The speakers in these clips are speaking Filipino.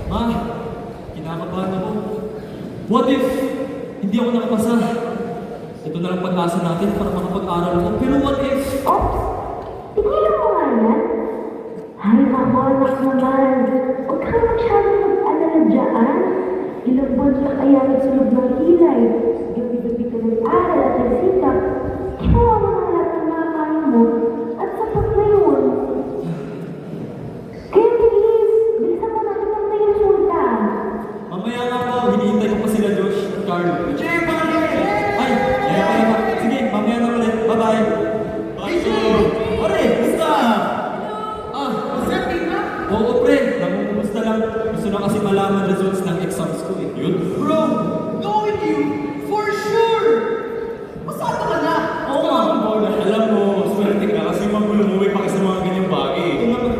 Ma, kinakabahan ako. What if hindi ako nakapasa? Ito na lang pag-asa natin para makapag-aral ako. Pero what if... Oops! Tigilan mo nga yan. Ay, nako, anak naman. Huwag ka masyadong mag-alala dyan. Ilang buwan ka kaya nagsulog ng kilay. Gabi-gabi ka nag-aral at nagsikap. Ginawa mo ng lahat ng mga kaya mo. At sapat na yun. Kaya bilis, bilisan mo natin ang may resulta. Mamaya nga po, hinihintay ko pa sila Josh at Carlo. Jay, pare! Ay, kaya. Sige, mamaya na ulit. Bye-bye. Pare, basta! Oo, pre. Namumumusta lang. Gusto na kasi malaman results ng exams ko eh. Yun? Bro, knowing you, for sure! Masada ka na! Oo nga, Paul. Alam mo, swerte ka kasi magulumuwi pa kasi sa mga ganyang bagay. Ito naman.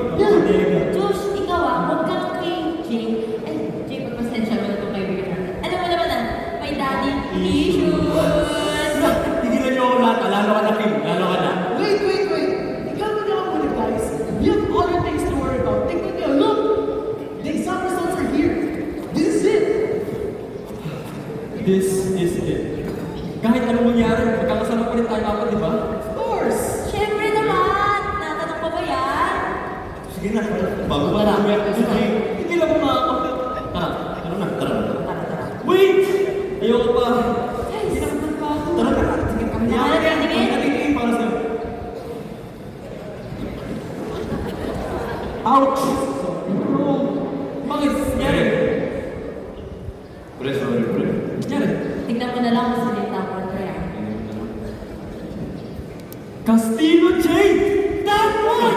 Josh, ikaw huwag kang kay Jay. Ay, Jay, pagpasensya mo na itong kaibigan natin. Alam mo naman may daddy issues. Tigilan niyo ako lahat. Lalo ka na, Kim. Lalo ka na. Wait! Ikaw mo na ako muna, guys. You have other things to worry about. Tingnan niyo, look! The exam results are here. This is it. This is it. Kahit anong mangyari, magkakasama pa rin tayo dapat, di ba? Of course! Siyempre naman. Natanong pa ba yan? Sige na, bago pa Tara. namin ako si Jay. Hindi lang mo ako. Tara. Tara. Wait! Ayoko pa. Guys, sinaktan pa ako. Tara na. Sige, kami na. Tingin para sa'yo. Ouch! Bro, bakit? Nangyari? Pre, sorry, pre. Nangyari? Tignan ko na lang kung sila yung top 1 kaya. Castillo J! That one!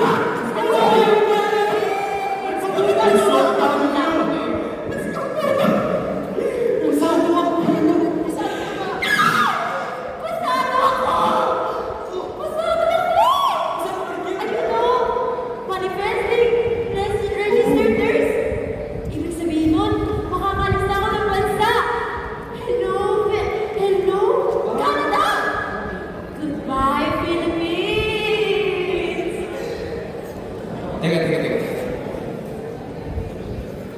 Teka.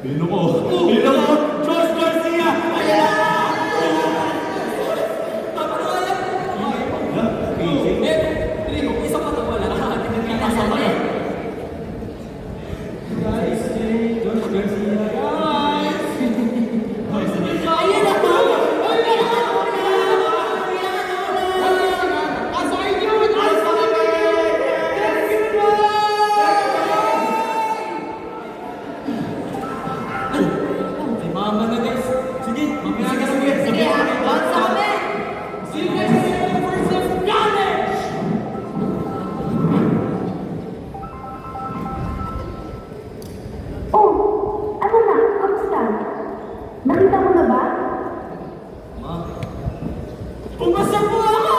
Pino ko. Josh Garcia! Ayan! Tama na kaya? Isa pa na wala. Kasama na. Guys, Josh Garcia. Guys! Ayun na po! Mama na guys. Sige, mamaya ka na. Sige, one sa kami! See you guys in the first of college! Oh, ano na? Kamusta? Nakita mo na ba? Ma. Pumasa po ako!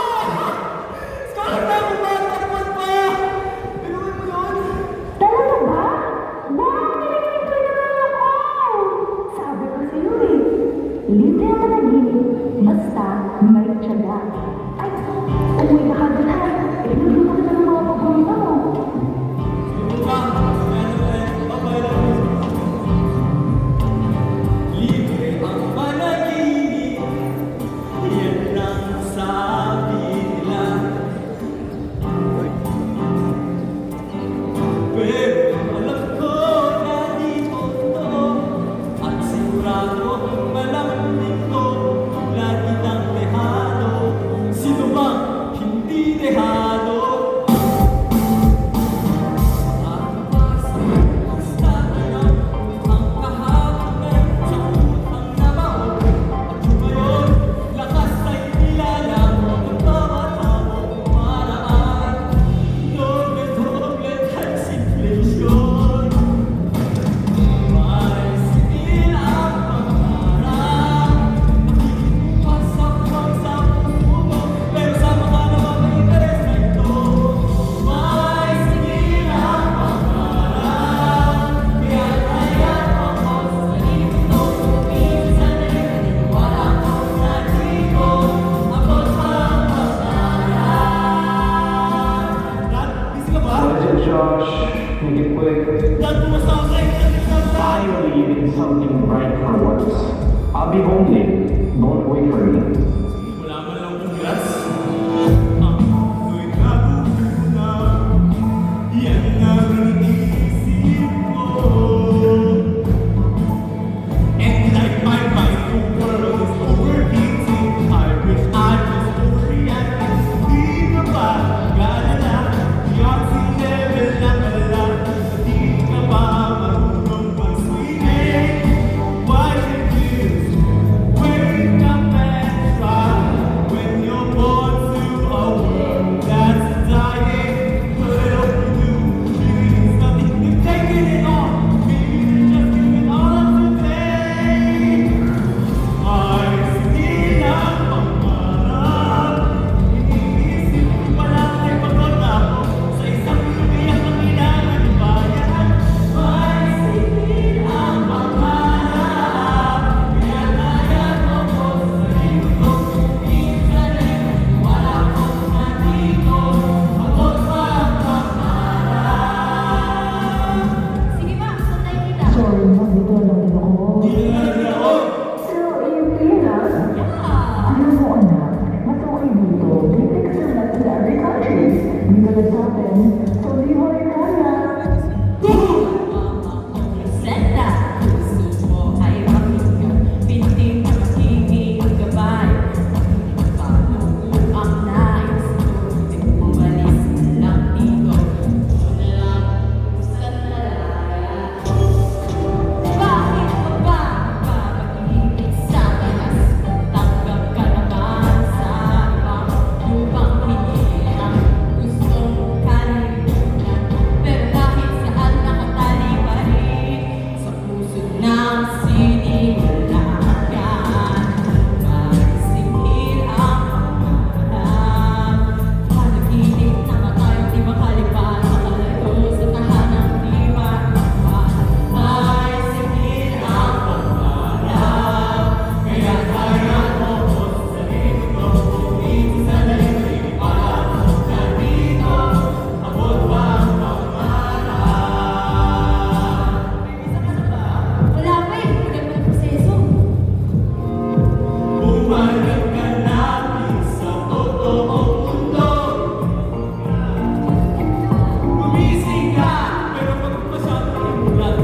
Scholar na ako ba? Takpan pa! Pinuhin mo yun? Talaga ba? Wow, nilagay na lang ako! Sabi ko sa'yo eh. Libre ang managinip, basta may tiyaga. Ay, umuwi na ka na. Iluluto ka na ng mga paborito mo. Sige pa. Bye-bye lang. Libre ang panaginip. Yan ang sabi nila. Pero alam ko na di totoo. At sigurado malamang dito. Lagi ng lehano. Si lang din ako. So, yung Pilipinas, alam mo anak, mas okay dito. They take so much to every country. Dito nagsatin, so di mo rin kaya. Senta, gusto mo ay pakinggan, pinting na magiging gabay. Paano ang nais ko, di umalis lang dito. Lang sa nalaya. Bakit ka ba mag-ibig sa talas? Tanggap ka naman sa ibang lupang hindi ang gustong kalimutan. Pero kahit saan nakatali pa rin sa puso ng sinimulan. Magsingil ang pangarap. Panaginip na matayong di makalipad, makalayo sa tahanang di maiwan. Magsingil ang pangarap. Kaya kaya mo ko sa sarili ko, dito sa daigdig para nandito, abot pa ang pangarap. Wala pa eh, wala pa ang proseso. Bumalik ka natin sa totoong mundo. Gumising ka, pero pag masyadong ulan.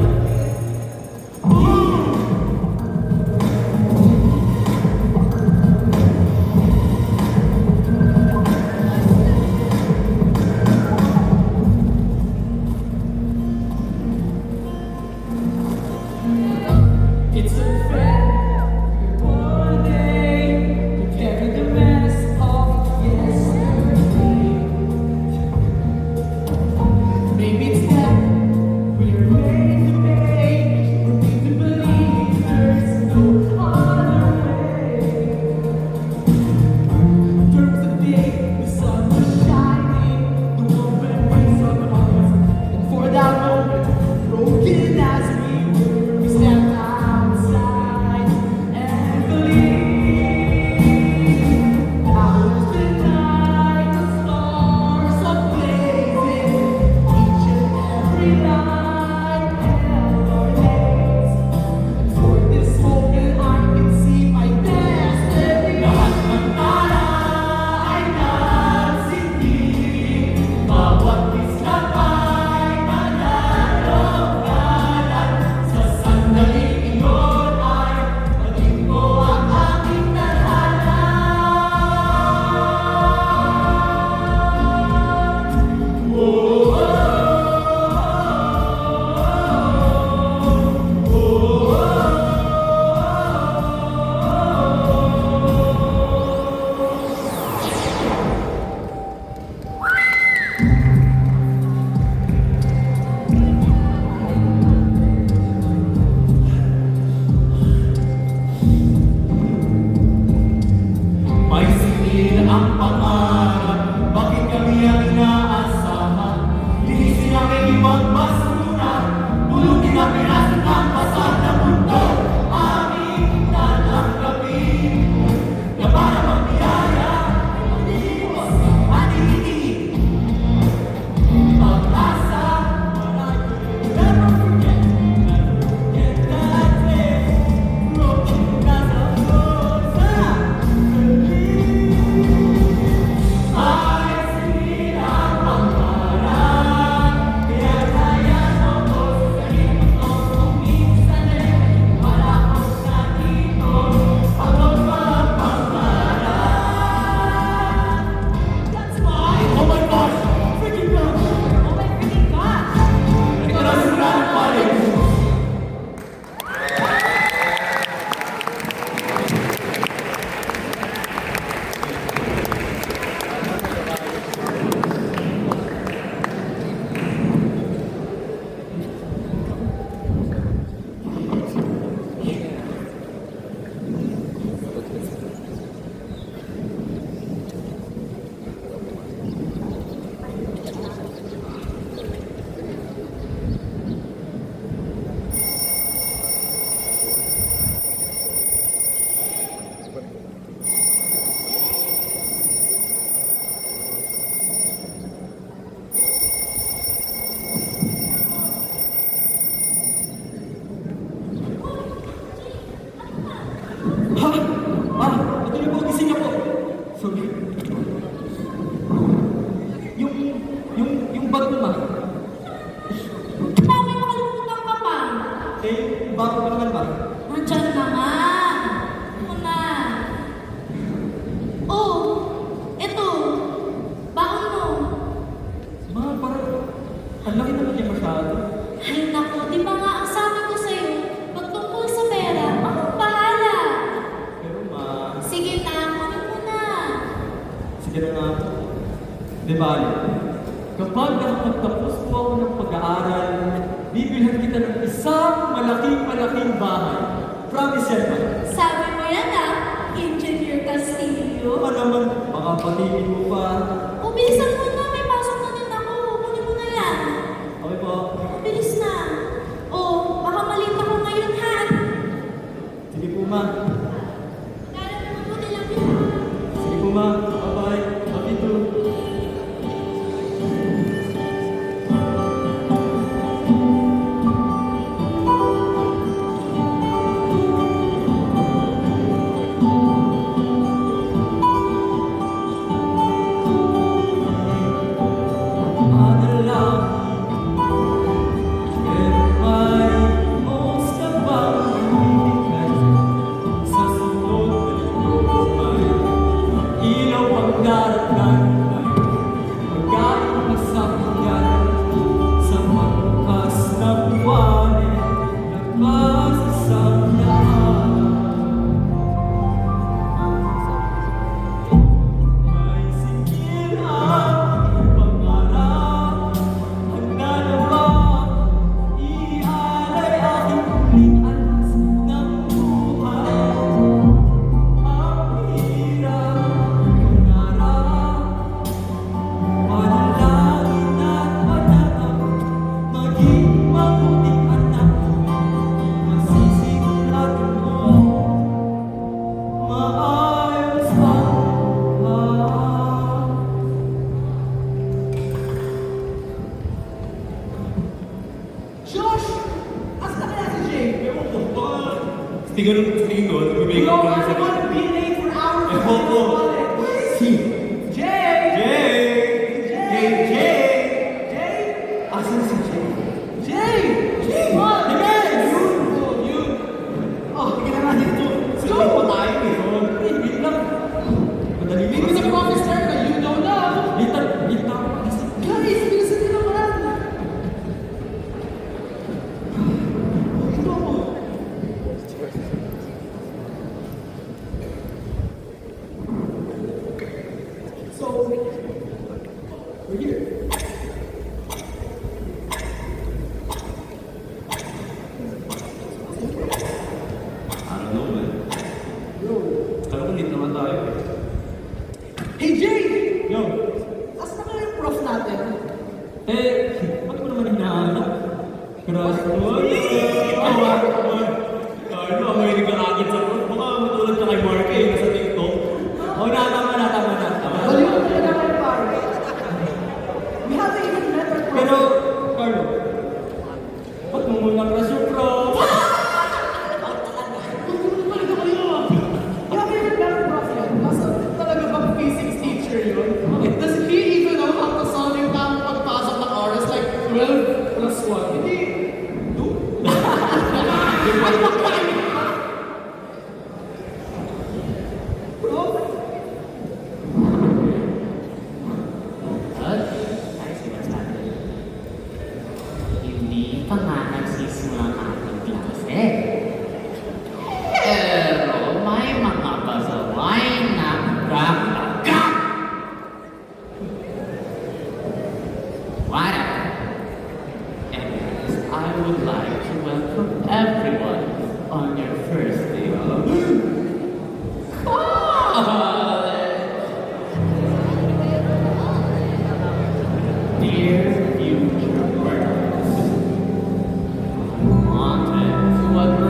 It's unfair. One day to carry the mess of yesterday. Maybe it's that we're made to pay, we're made to believe there's no other way. There was a day the sun was shining, the warm memories of us, and for that moment, broken as we were, we stepped outside and believed. Hours the night, the stars are blazing, each and every light held our hands. And for this moment, I can see my destiny. Lahat ng tala ay nagsitig, bawat diskapay nanalo-galan. Sa sandaling iyon ay maging ko ang aking tadhana. May singil ang pangarap, bakit kami ang inaasahan? Linisin namin ibang basura, pulutin ang piraso ng basag na mundo. Aming tatanggapin na para magbiyaya, maglilimos, manilitin. Pag-asa, never forget that day. Broken glass of rose, ay singil ang pangarap, kaya kaya mo ko sa sarili ko, umiwas sa daigdig Eh, bakit ba naman ba? Nandyan na nga. Ano na? Oh, eto. Baon mo. Ma, parang ang laki naman niya masyado. Ay naku, di ba nga ang sabi ko sa'yo, pag tungkol sa pera, akong bahala. Pero ma, Sige na, kunin mo na. sige na nga po. Di ba, kapag nakapagtapos po ako ng pag-aaral, bibilhan kita ng isang malaking bahay. Promise yan ba? Sabi mo yan ah, Engineer Castillo. Ano naman, baka patigil mo pa. O, bilisan mo na, may pasok na din ako. Kunin mo na yan. Okay po. O, bilis na. O, baka malita ko ngayon ha. Sige po, ma. Kala mo mabuti lang yun. Sige po, ma. Bye-bye. Love you too. Josh! Asa na kaya si Jay? Tingin ko, You know, I don't want to be late for hours. Eh, Popo. Where is Si. he? Jay! Jay! Asan si Jay? Jay! Jay! What? Yes! Yun. Oh, hindi na natin ito. Sige po tayo eh. Wait lang. Madali Maybe the promise there that you don't know. Wait lang. Guys, bilisan niyo naman. Ito mo. So, we're here. I don't know, man. Kala ko late naman tayo. Hey Jay! Yo. Asa na kaya yung prof natin? Eh, ba't mo naman hinahanap? Crush mo? Awa ko man. Carlo, ako yung nag-aakit sa prof. Baka matulad ka kay Mark eh, nasa TikTok. Oh, tama na. Baliw ka talaga kayo pare. We haven't even met our prof. Pero, Carlo, ba't mo muna crush yung prof? We haven't even met our prof yet. Nasa talaga bang physics teacher yun? Does he even know how to solve yung tamang pagpasok ng oras like 12 plus 1? Hindi. Prof? At, ay sinasabi, hindi pa nga nagsisimula ang ating klase. Pero may mga pasaway na gagagag! Whatever. Anyways, I would like to welcome everyone on your first day of college. Dear future workers, I wanted to address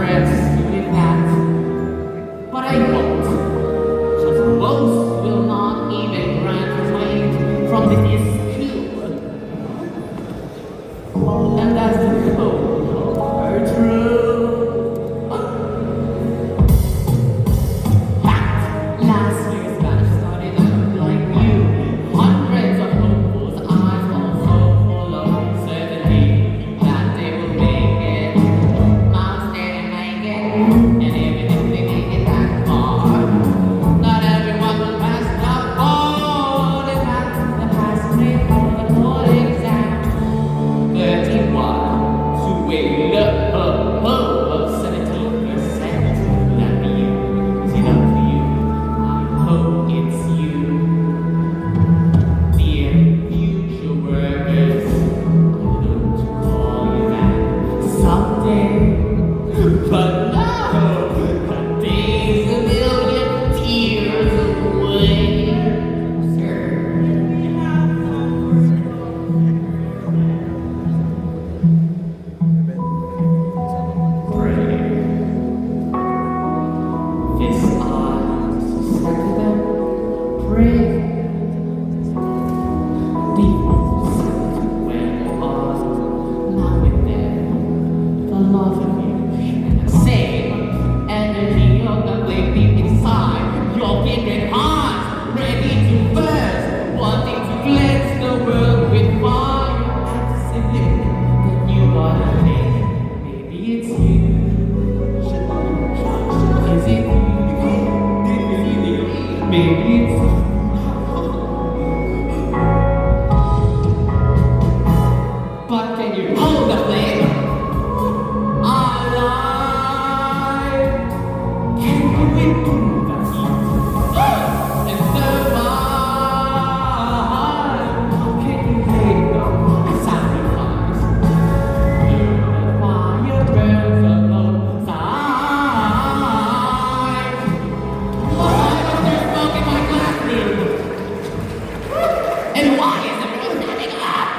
love of you. And the same energy of the flame deep inside. Your kindred hearts, ready to burst, wanting to cleanse the world with fire. Absolute that you are the thing. Maybe it's you. Is it you? Maybe it's you. But can you hold the flame alive? Can you endure the heat and survive? Can you make the sacrifice? Burn the fire burns alongside. Why is there smoke in my classroom? And why is everyone standing up?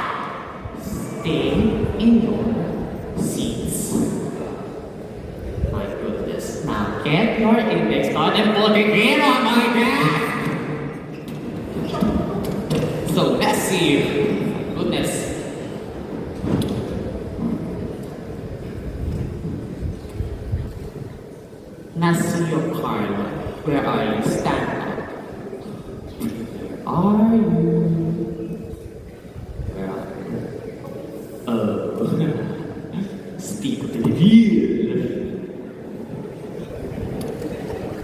Stay in your seats. My goodness, now get your index card and put it here on my desk. So messy. Goodness. Nacio Carlo, where are you? Stand up. Are you? Where are you? Oh, speak to the real.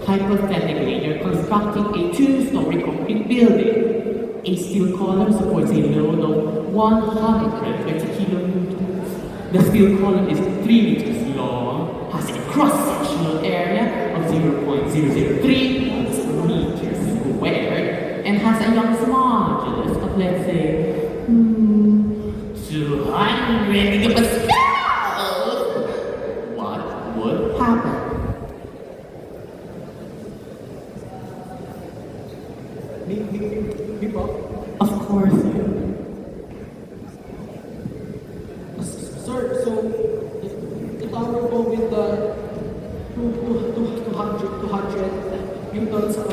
Hypothetically, you're constructing a two-story concrete building. A steel column supports a load of 120 kilonewtons. The steel column is 3 meters long, has a cross-sectional area of 0.003 meters squared, and has a Young's modulus of, let's say, 200 gigapascals. What would happen? Me po? Of course, you. Sir, so the tower po with the 200 newtons of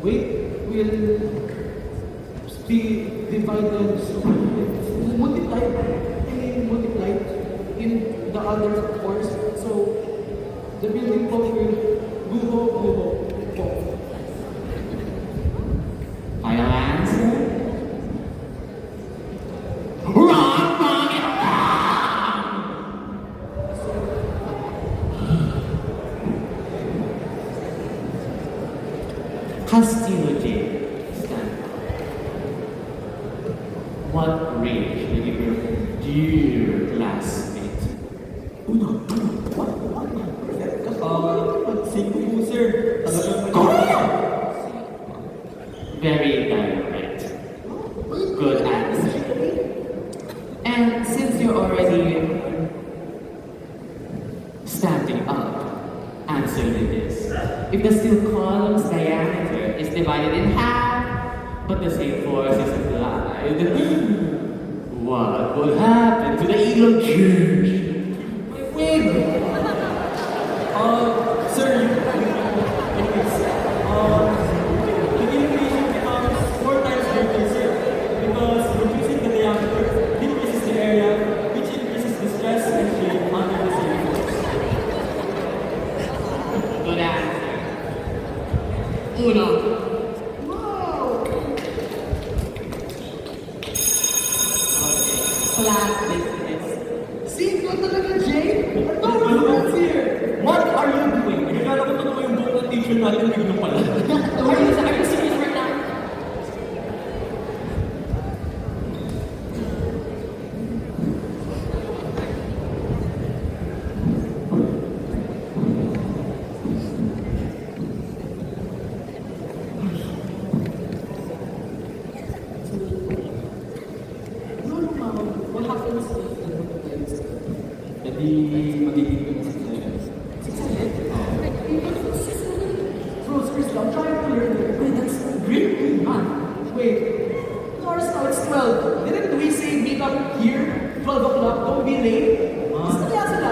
weight will be divided, so multiplied in the other force. So the building po will guho po. Final answer? Wrong, wrong, and wrong! Castillo J. Stand up. What rage will you give your dear classmate? Cinco po, sir. Very direct. Good answer. And since you're already standing up, answer me this. If the steel column's diameter is divided in half, but the same force is applied, what would happen to the elongation? My wig! Sir, anyways, the elevation becomes 4 times greater, sir, because reducing the diameter decreases the area, which increases the stress and strain under the same force. Good answer. Uno. Class business. See, ikaw talaga, Jay? Ang tower is here. What are you doing? Nagkakala ko totoo yung buong ng teacher natin, biglang pala. Are you serious right now? What happens if Hindi magiging lumusik na yun. Bro, seriously, I'm trying to learn it. Wait, that's great, man. Wait, Norris, now it's 12. Didn't we say meet up here? 12 o'clock, don't be late. Basta kaya sila.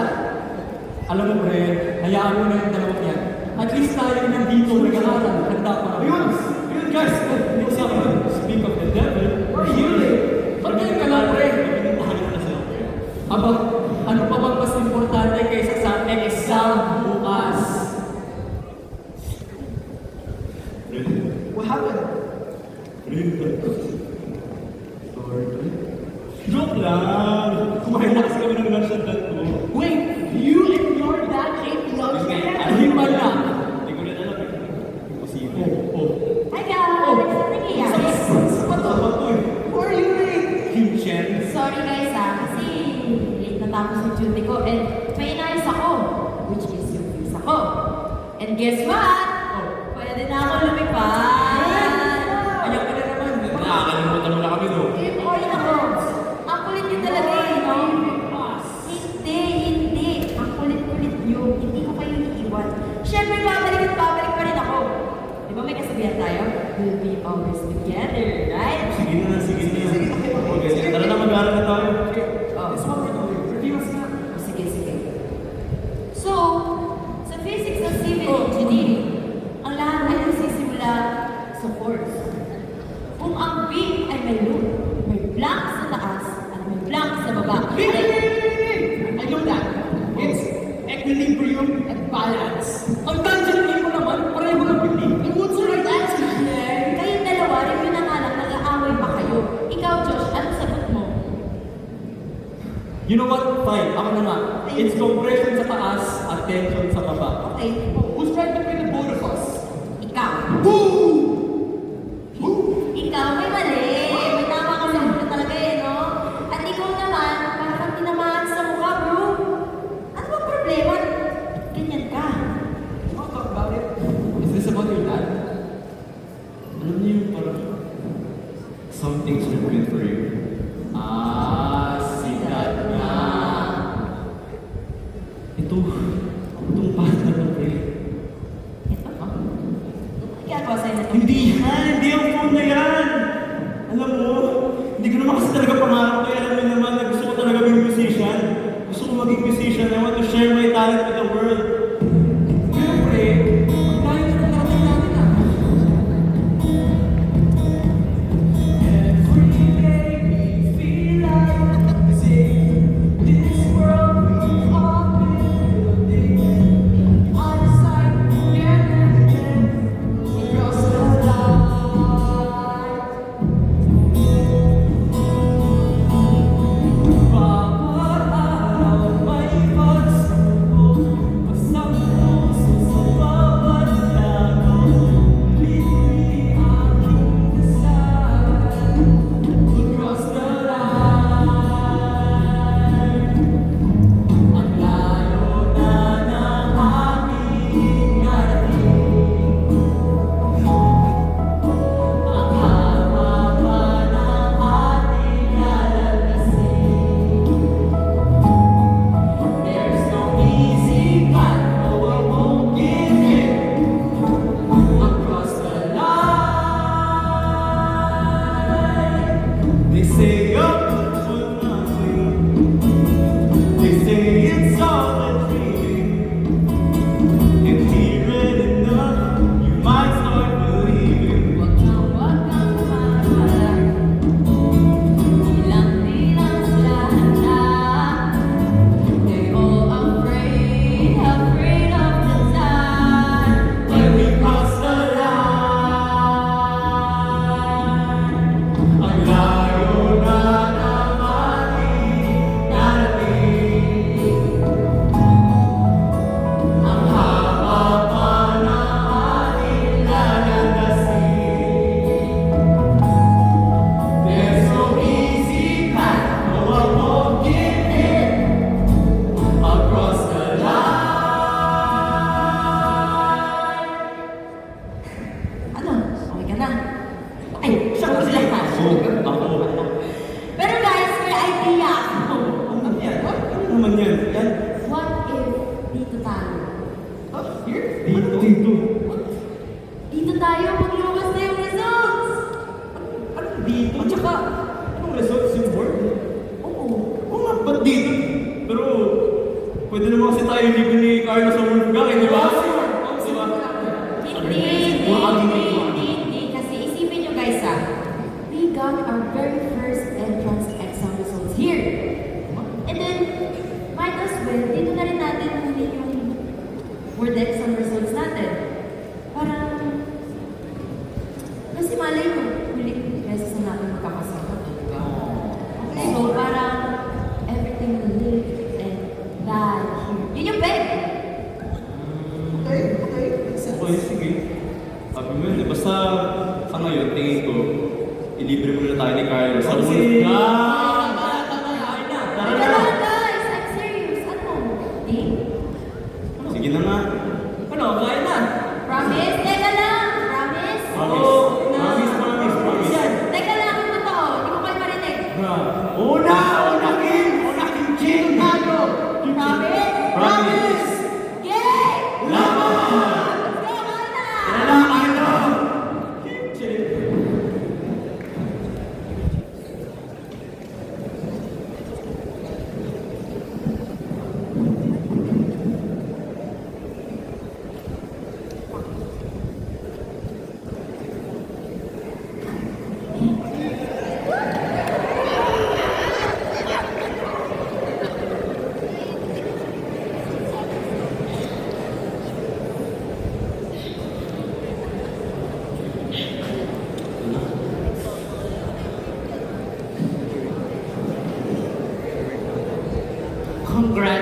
Alam mo, pre, hayaan mo na yung dalawang yan. At least tayo nandito nag-aaral. Handa pa kami. Ayun, guys. Hindi kasi ako speak of the devil. We're here late. Ba't ngayon ka lang, pre? Pinuntahan ko na sila, pre. Aba, ano pa bang mas importante Joke lang! Kumain na kasi kami ng lunch at dad ko. Wait, you and your dad ate lunch together? Himan na. Hindi ko rin alam eh. Imposible. Hi guys! Ano nangyayari? Who are you with? Kim Chen. Sorry guys kasi late natapos yung duty ko and may inayos ako, which is yung visa ko. And guess what? Pwede na ako lumipad! Ayaw ka na naman. Nakakalimutan mo na kami no? Game on ako! Ang kulit nyo talaga eh, no? Hindi. Ang kulit-kulit nyo. Hindi ko kayo iiwan. Siyempre, babalik pa rin ako. Di ba may kasabihan tayo? We'll be always together, right? Sige na. Okay, tara na mag-aaral na tayo. That's what we're doing. Review us na. Sige. So, sa physics at civil engineering, ang lahat ay nagsisimula sa force. Kung ang beam ay may loop, may blank sa taas at may blank sa baba. I know that. It's equilibrium and balance. Ang tangent mo naman, pareho lang believe. And what's the right answer, Claire? Kayong dalawa, rin yun na nga lang, nag-aaway pa kayo. Ikaw, Josh, ano sagot mo? You know what? Fine, ako na nga. It's compression sa taas at tension sa baba. Okay, Who's right between the both of us? ikaw. Who? Ikaw, may mali. May tama ka sagot ka talaga eh, no? At ikaw naman, parang tinamaan sa mukha, bro. Ano ba problema? Ganyan ka. I'll talk about it. Is this about your dad? Alam niyo yung parang some things are good for you. Si dad na. Itong path na to, pre. Ito, ha? Ginagawa sa'yo na to. Hindi ang phone na yan! Alam mo, hindi ko naman kasi talaga pangarap ko. Alam mo naman na gusto ko talaga maging musician. Gusto ko maging musician. I want to share my talent with the world. Pero pre, ang layo na narating natin ah. Every day we feel like this world we all building. On the side, across the line. Bawat araw may pagsubok, pasang puso sa bawat lago. Libre aking dasal, across the line. Ang layo na ng aking narating, ang haba pa ng ating lalaglasin. There's no easy path, no I won't give in. Across the line. They say up for nothing. They say it's all a dream. And hearing enough, you might start believing. Huwag kang mawala. Ilang bilang sila handa. They all afraid of the time. When we cross the line, ang layo na ng ating narating. Ang haba pa ng ating lalaglasin. There's no easy path, no I won't give in. Across the line. Ano? Okay ka na? Ay, siya ko sila pa. Ako. Pero guys, may idea ako. Ano yan? Ano naman yan? Yan? What if dito tayo? Dito. Dito tayo maglabas na yung results! Ano dito? At saka, anong results yung board? Oo. Oo nga, ba't dito? Pero, pwede naman kasi tayo libre ni Carlos sa Wolfgang, di ba? Di ba? Hindi. Kasi isipin nyo guys we got our very first entrance exam results here. And then, might as well, dito na rin natin kunin yung word exam results natin. Parang, kasi malay mo, Okay, sige. Sabi mo yun, basta sa ngayon, tingin ko, ilibre mo na tayo ni Carlo sa Sige. Wolfgang! Kain na. Tara Teka na! lang guys, I'm serious. Ano? Date? Sige na nga. Ano, kain na. Promise? Teka lang! Promise? Promise. Yan. Teka lang, ano to? Hindi ko kayo marinig. Una Kim Jin tayo! Promise? Promise. Yay! Laban! Let's go, kain na! Tara na, Carlo!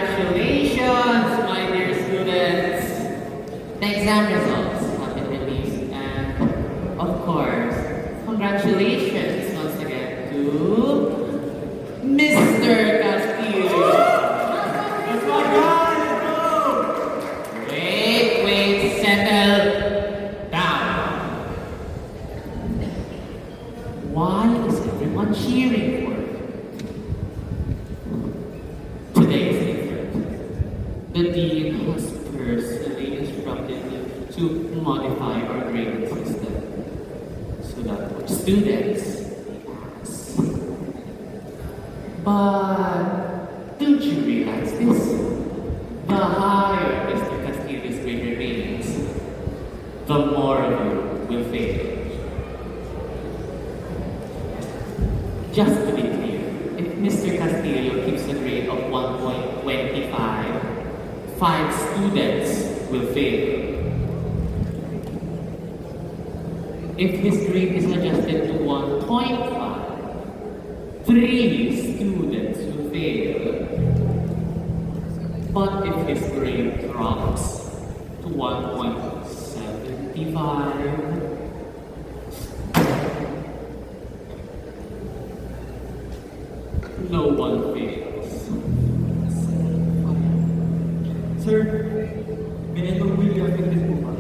Congratulations, my dear students! The exam results have been released, and of course, congratulations once again to Mr. Castillo. Let's go, guys! Let's go! Wait, settle down. Why is everyone cheering for? Today's effort. The dean has personally instructed me to modify our grading system so that students pass. But don't you realize this? The higher Mr. Castillo's grade remains, the more of you will fail. Just to be clear, if Mr. Castillo keeps a grade of 1.25, 5 students will fail. If his grade is adjusted to 1.5, 3 students will fail. But if his grade drops to 1.75, no one fails. Sir, ganitong will you affected po ba?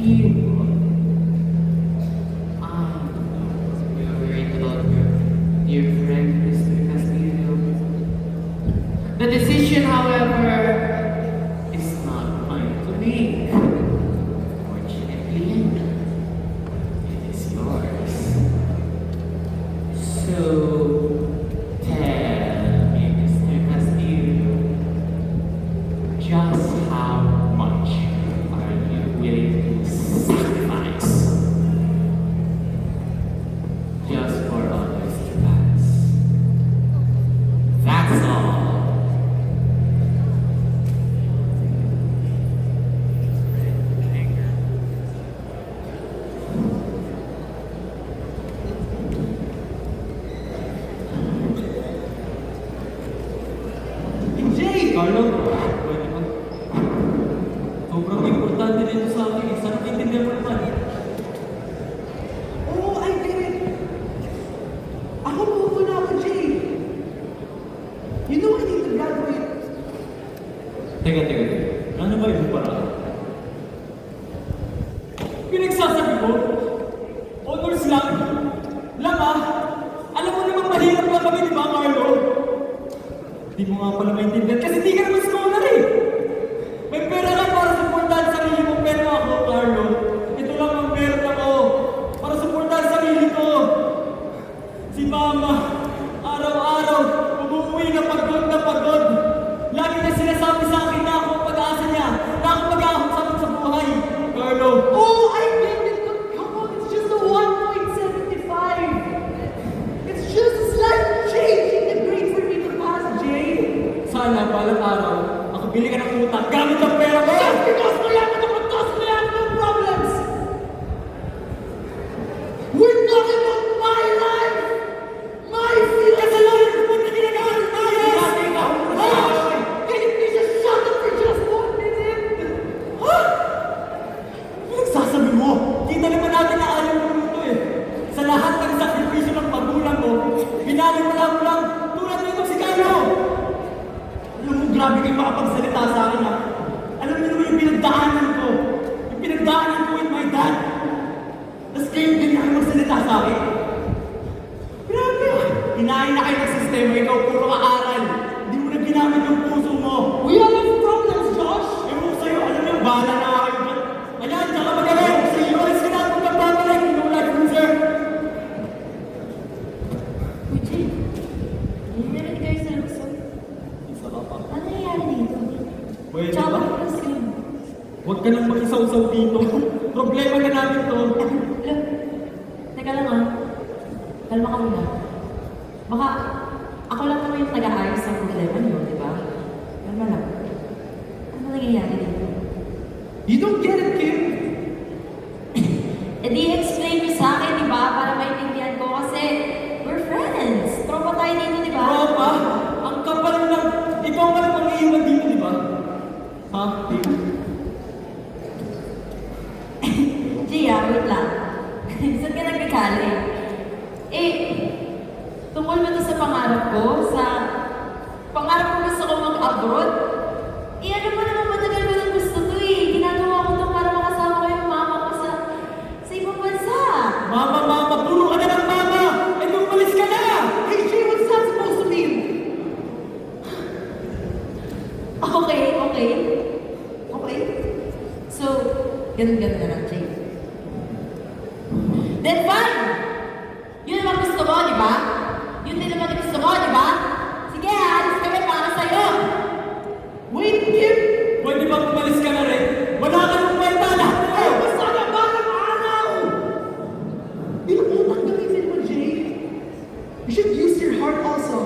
You, you're worried about your dear friend, Mr. Castillo. The decision, however, is not mine to make. Fortunately, it is yours. So, tell me, Mr. Castillo, just how much are you willing to sacrifice just for others to pass? That's all. Jay! Carlo, pwede ba? Sobrang importante dito sa akin. Sana naintindihan mo naman. Oh, I get it! Ako muna ako, Jay! You know I need to graduate. Teka. Ano ba yung paraan? Pinagsasabi ko? Honors lang? Lang ah! Alam mo namang mahirap lang kami, di ba, Carlo? Hindi mo nga pala maintindihan kasi di ka naman scholar eh! May pera ka para supportahan sarili mo, pero ako, Carlo, ito lang ang meron ako para supportahan sarili ko. Si Mama, araw-araw, umuwi na pagod. Lagi na sinasabi sa akin na ako ang pag-asa niya, na ako mag-ahon sa buhay. Carlo, Oh, I get it! But come on, it's just a 1.75! It's just a slight change in the grade for me to pass, Jay! sana balang araw, kayong makapagsalita sa akin ha. Alam niyo naman yung pinagdaanan ko. Yung pinagdaanan ko with my dad. Tapos kayo ganyan kayo magsalita sa akin. Grabe! Kinain na kayo ng sistema, ikaw puro ka-aral. Hindi mo na ginamit yung puso mo. We all have problems, Josh! Ewan ko sa'yo, alam niyo, bahala na kayo dyan. Ayan, tsaka magaling. Sa iyo, alas ka na at magpapabalik. Ikaw like loser. Uji, hindi naman kayo sa Luzon. Isa ka pa. Ano nangyayari dito? Pwede Tsaka ba? bakit mas kayo? Huwag ka nang makisaw-saw dito. Problema na namin to. Look, teka lang ah. Kalma ka muna. Baka ako lang naman yung nag-aayos sa problema niyo, di ba? Kalma lang. Ano nangyayari dito? You don't get it, Kim? Eh di explain niyo sa akin, di ba? Para maintindihan ko kasi we're friends. Tropa tayo dito, di ba? Tropa, ang kapal lang. Ikaw ka lang mag-iiwan dito, di ba? Ha? Dito? Gia, wait lang. Saan ka nagkakali? Eh, tungkol ba ito sa pangarap ko? Sa pangarap ko gusto ko mag-abroad? Eh, ano ba naman matagal ko nang gusto to eh. Ginagawa ko to para makasama ko yung mama ko sa ibang bansa. Mama, puro ka na ng mama! Eh, umalis ka na! Hey, Jay, what's that supposed to mean? Okay. So, ganun na lang, Jay. Then fine! Yun naman gusto mo, di ba? Yun din naman gusto mo, di ba? Sige, alis kami para sa'yo! Wait, Kim! Pwede bang umalis ka na rin? Wala ka nang kwenta lahat mo! Ay, basta na ba ng araw? Inuutak gamitin mo, Jay. You should use your heart also.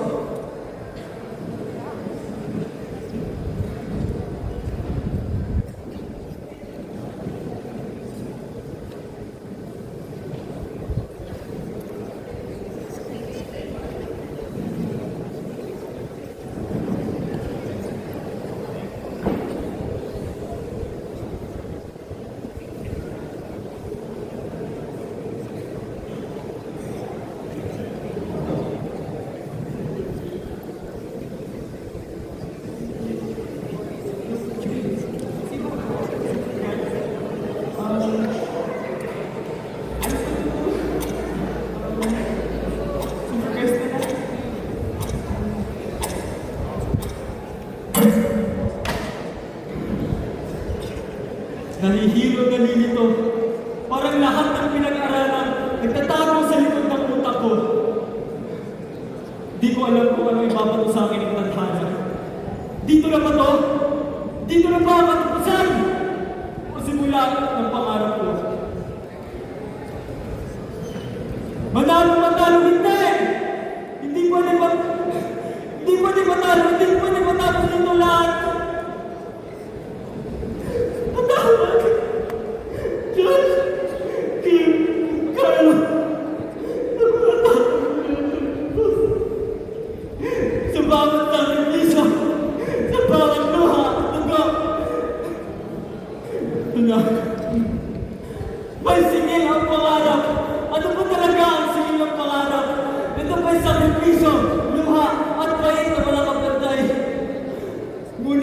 Nahihilo, nalilito. Parang lahat ng pinag-aralan nagtatago sa likod ng utak ko. Di ko alam kung ano ibabato sa akin ng tadhana. Dito na ba to? Dito na ba ang katapusan? O simula ng pangarap ko? Manalo, hindi! Hindi pwede matalo dito lahat! Patawag! Diyos! Kim! Carlo! Sa bawat sakripisyo, sa bawat luha at dugo, ito na. May singil ang pangarap. Ano ba talaga ang singil ng pangarap? Ito ba'y sakripisyo, luha at pait na walang kapantay? Ngunit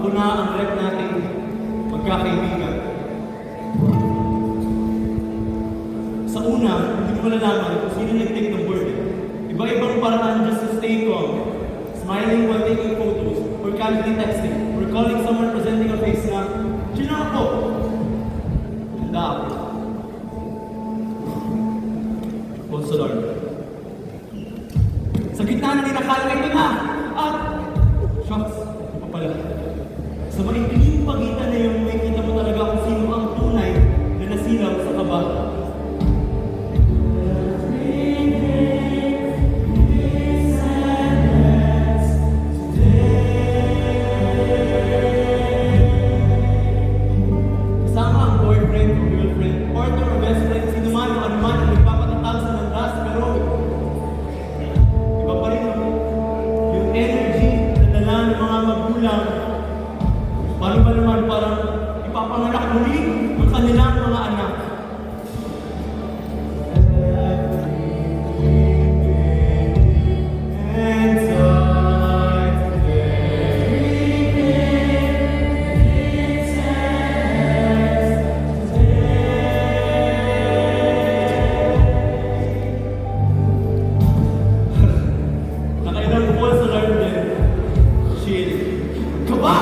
Ako na ang rep nating magkakaibigan. Sa una, hindi ko malalaman kung sino nag-take ng word. Iba-ibang paraan just to stay calm. Smiling while taking photos, or casually texting, or calling someone presenting a face na, "Sino ako?" Handa ako. False alarm. Sa gitna na ninakala ito na! At, shucks, ito pa pala. Sa maikling pagitan na yung may kita mo talaga kung sino ang tunay na nasilaw sa kaba. Kasama ang boyfriend o girlfriend, partner o best friend, sino man o ano man ang nagpapatatag sa landas, pero iba pa rin yung energy na dala ng mga magulang. Paano ba naman parang ipapanganak muli ang kanilang mga anak? Nakailang false alarm din. Chill. Kaba!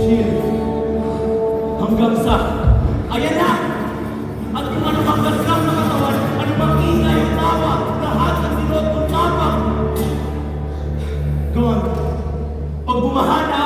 Chill. Hanggang sa, ayan na! At kung ano bang gaslam na katawan, ano bang ingay o tawa, lahat ng sinot kong tapang. Gone. Pag bumaha na